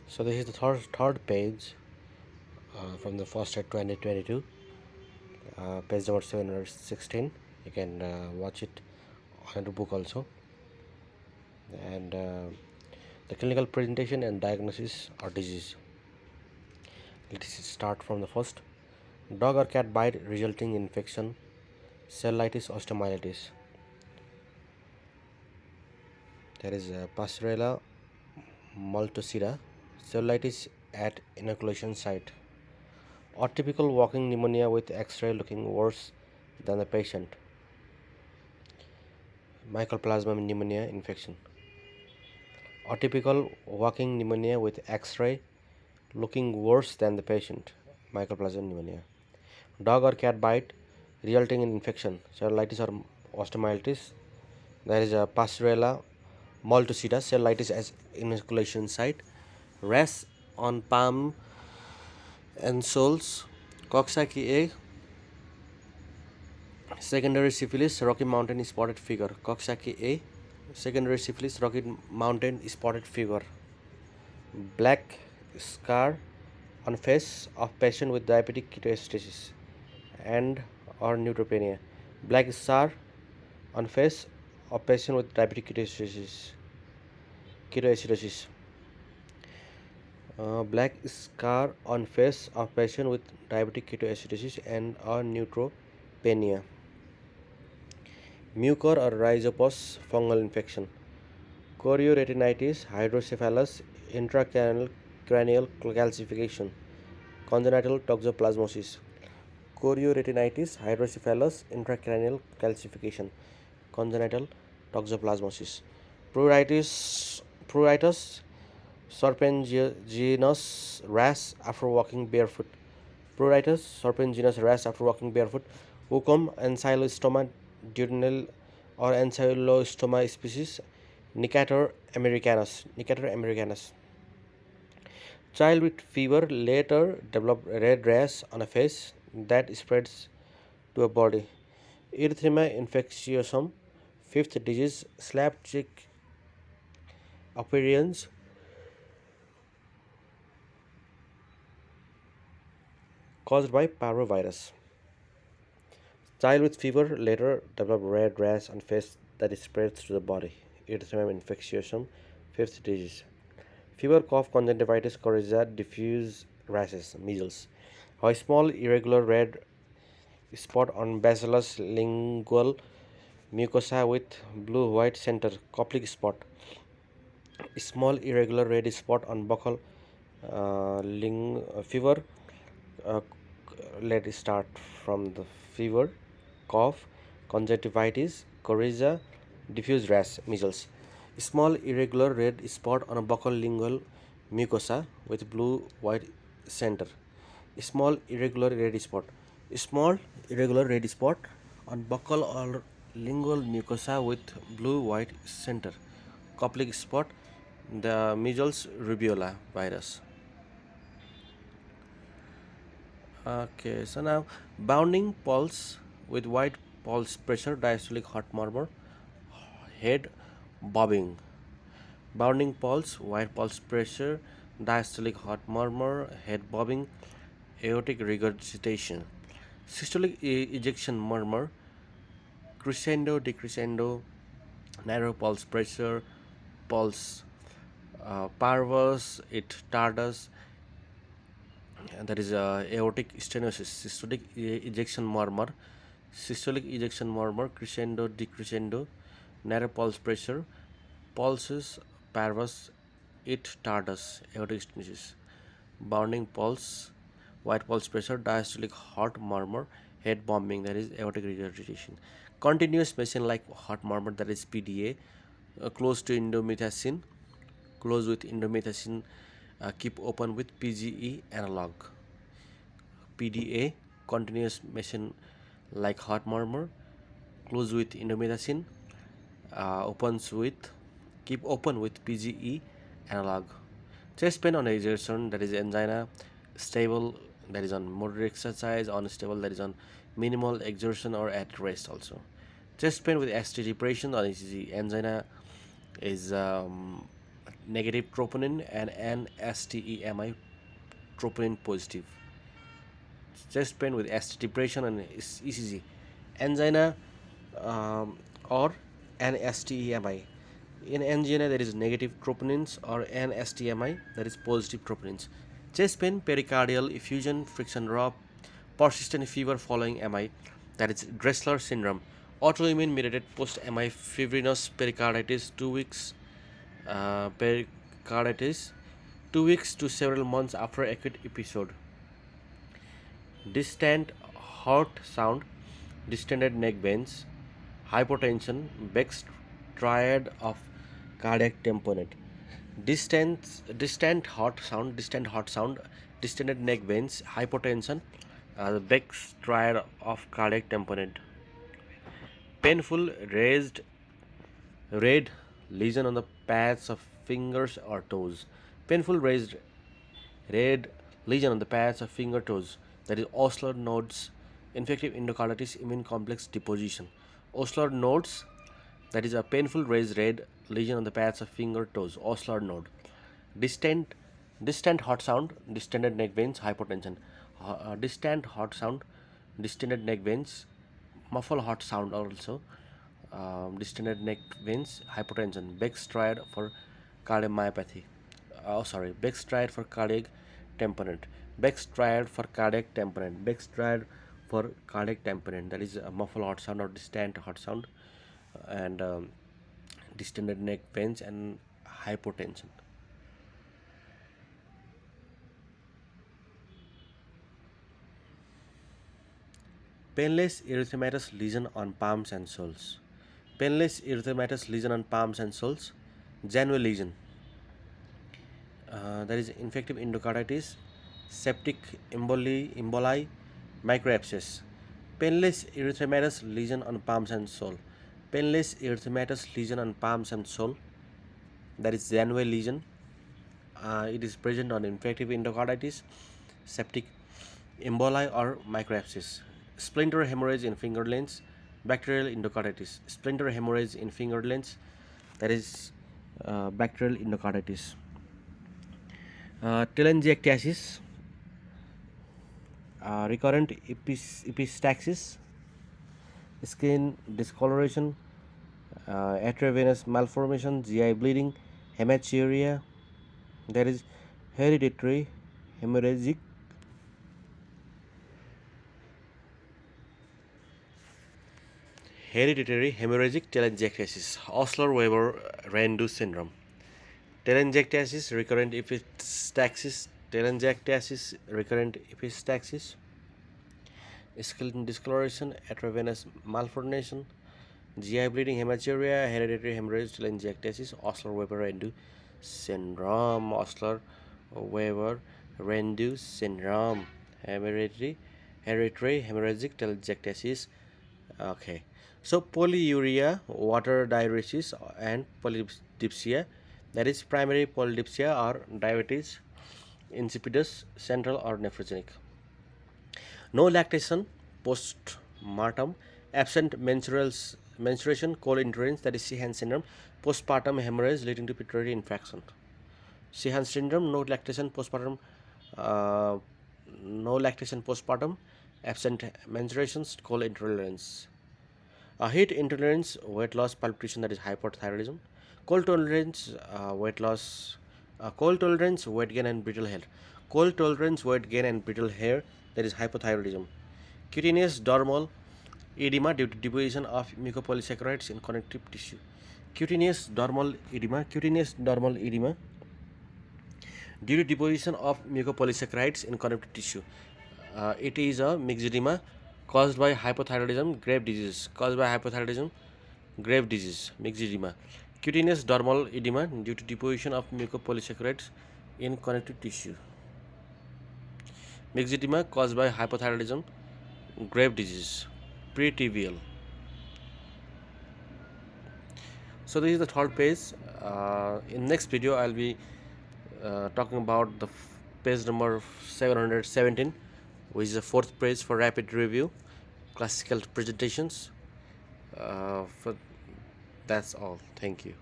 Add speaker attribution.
Speaker 1: So this is the third page from the first at 2022, page number 716. You can watch it on the book also. And the clinical presentation and diagnosis of disease. Let's start from the first. Dog or cat bite resulting in infection, cellulitis, osteomyelitis. There is Pasteurella multocida, cellulitis at inoculation site. Atypical walking pneumonia with X-ray looking worse than the patient. Mycoplasma pneumonia infection. Atypical walking pneumonia with X-ray looking worse than the patient. Mycoplasma pneumonia. Dog or cat bite resulting in infection, cellulitis or osteomyelitis. There is a Pasteurella multocida, cellulitis as inoculation site. Rash on palm and soles. Coxsackie, secondary syphilis, Rocky Mountain spotted fever. Coxsackie, secondary syphilis, Rocky Mountain spotted fever. Black scar on face of patient with diabetic ketoacidosis and or neutropenia. Black scar on face of patient with diabetic ketoacidosis. Black scar on face of patient with diabetic ketoacidosis and or neutropenia. Mucor or rhizopus fungal infection. Chorioretinitis, hydrocephalus, intracranial calcification, congenital toxoplasmosis. Chorioretinitis, hydrocephalus, intracranial calcification, congenital toxoplasmosis. Pruritus, serpentinous rash after walking barefoot. Pruritus, serpentinous rash after walking barefoot. Wacom, ancylostoma duodenal or ancylostoma species. Necator americanus. Necator americanus. Child with fever later develop red rash on a face that spreads to a body. Erythema infectiosum. Fifth disease, slapstick appearance caused by parvovirus. Child with fever later develop red rash on face that spreads to the body. Erythema infectiosum. Fifth disease. Fever, cough, conjunctivitis, coryza, diffuse rashes, measles. A small irregular red spot on bacillus lingual mucosa with blue-white center, Koplik spot. Small irregular red spot on buccal fever. Uh, Let us start from the fever, cough, conjunctivitis, coryza, diffuse rash, measles. Small irregular red spot on a buccal lingual mucosa with blue-white center. Small irregular red spot. Small irregular red spot on buccal or lingual mucosa with blue-white center. Koplik spot, the measles rubella virus. Okay, so now bounding pulse with white pulse pressure, diastolic heart murmur, head bobbing. Bounding pulse, white pulse pressure, diastolic heart murmur, head bobbing, aortic regurgitation. Systolic ejection murmur, crescendo, decrescendo, narrow pulse pressure, pulse parvus, it tardus, and that is aortic stenosis. Systolic ejection murmur, systolic ejection murmur, crescendo, decrescendo, narrow pulse pressure, pulses, parvus, it tardus, aortic stenosis. Bounding pulse, white pulse pressure, diastolic heart murmur, head bombing, that is aortic regurgitation. Continuous machine like heart murmur, that is PDA, close to indomethacin, close with indomethacin, keep open with PGE analog. PDA, continuous machine like heart murmur, close with indomethacin, opens with keep open with PGE analog. Chest pain on exertion, that is angina. Stable, that is on moderate exercise. Unstable, that is on minimal exertion or at rest also. Chest pain with ST depression on ECG. Angina is negative troponin, and NSTEMI troponin positive. Chest pain with ST depression and ECG. Angina or NSTEMI. In angina, there is negative troponins, or NSTMI, that is positive troponins. Chest pain, pericardial effusion, friction rub, persistent fever following MI, that is Dressler syndrome. Autoimmune mediated post MI fibrinous pericarditis, 2 weeks, pericarditis, 2 weeks to several months after acute episode. Distant heart sound, distended neck veins, hypotension, Beck's triad of cardiac tamponade. Distant heart sound, distended neck veins, hypotension, Beck's triad of cardiac tamponade. Painful raised red lesion on the pads of fingers or toes. Painful raised red lesion on the pads of finger toes, that is Osler nodes, infective endocarditis, immune complex deposition. Osler nodes, that is a painful raised red lesion on the pads of finger toes, Osler node. Distant distant heart sound, distended neck veins, hypotension. Distant heart sound, distended neck veins, muffled heart sound also, distended neck veins, hypotension. Beck's triad for cardiomyopathy. Beck's triad for cardiac tamponade. Beck's triad for cardiac tamponade. Beck's triad for cardiac tamponade. That is a muffled heart sound or distant heart sound, and distended neck veins and hypotension. Painless erythematous lesion on palms and soles. Painless erythematous lesion on palms and soles. Janeway lesion. That is infective endocarditis, septic emboli, microabscess. Painless erythematous lesion on palms and sole. Painless erythematous lesion on palms and sole. That is Janeway lesion. It is present on infective endocarditis, septic emboli, or microabscess. Splinter hemorrhage in fingerlings, bacterial endocarditis. Splinter hemorrhage in fingerlings, that is bacterial endocarditis. Telangiectasis, recurrent epistaxis, skin discoloration, arteriovenous malformation, GI bleeding, hematuria, there is hereditary hemorrhagic telangiectasis, Osler-Weber-Rendu syndrome. Telangiectasis, recurrent epistaxis, telangiectasis, recurrent epistaxis, skeleton discoloration, arteriovenous malformation, GI bleeding, hematuria, hereditary hemorrhage, telangiectasis, Osler-Weber-Rendu syndrome. Osler-Weber-Rendu syndrome, hereditary hemorrhagic telangiectasis. Okay, so polyuria, water diuresis, and polydipsia, that is primary polydipsia or diabetes insipidus, central or nephrogenic. No lactation post-mortem, absent menstruation, cold intolerance, that is Sheehan syndrome, postpartum hemorrhage leading to pituitary infection. Sheehan syndrome, no lactation postpartum, absent menstruations, cold intolerance. Heat intolerance, weight loss, palpitation, that is hypothyroidism. Cold tolerance, weight loss, cold tolerance, weight gain and brittle hair. Cold tolerance, weight gain and brittle hair, that is hypothyroidism. Cutaneous dermal edema due to deposition of mucopolysaccharides in connective tissue. Cutaneous dermal edema due to deposition of mucopolysaccharides in connective tissue. It is a myxedema caused by hypothyroidism, grave disease. Myxedema. Cutaneous dermal edema due to deposition of mucopolysaccharides in connective tissue. Myxedema caused by hypothyroidism, grave disease, pre-tibial. So this is the third page. In next video, I'll be talking about the page number 717, which is the fourth page for rapid review, classical presentations. That's all. Thank you.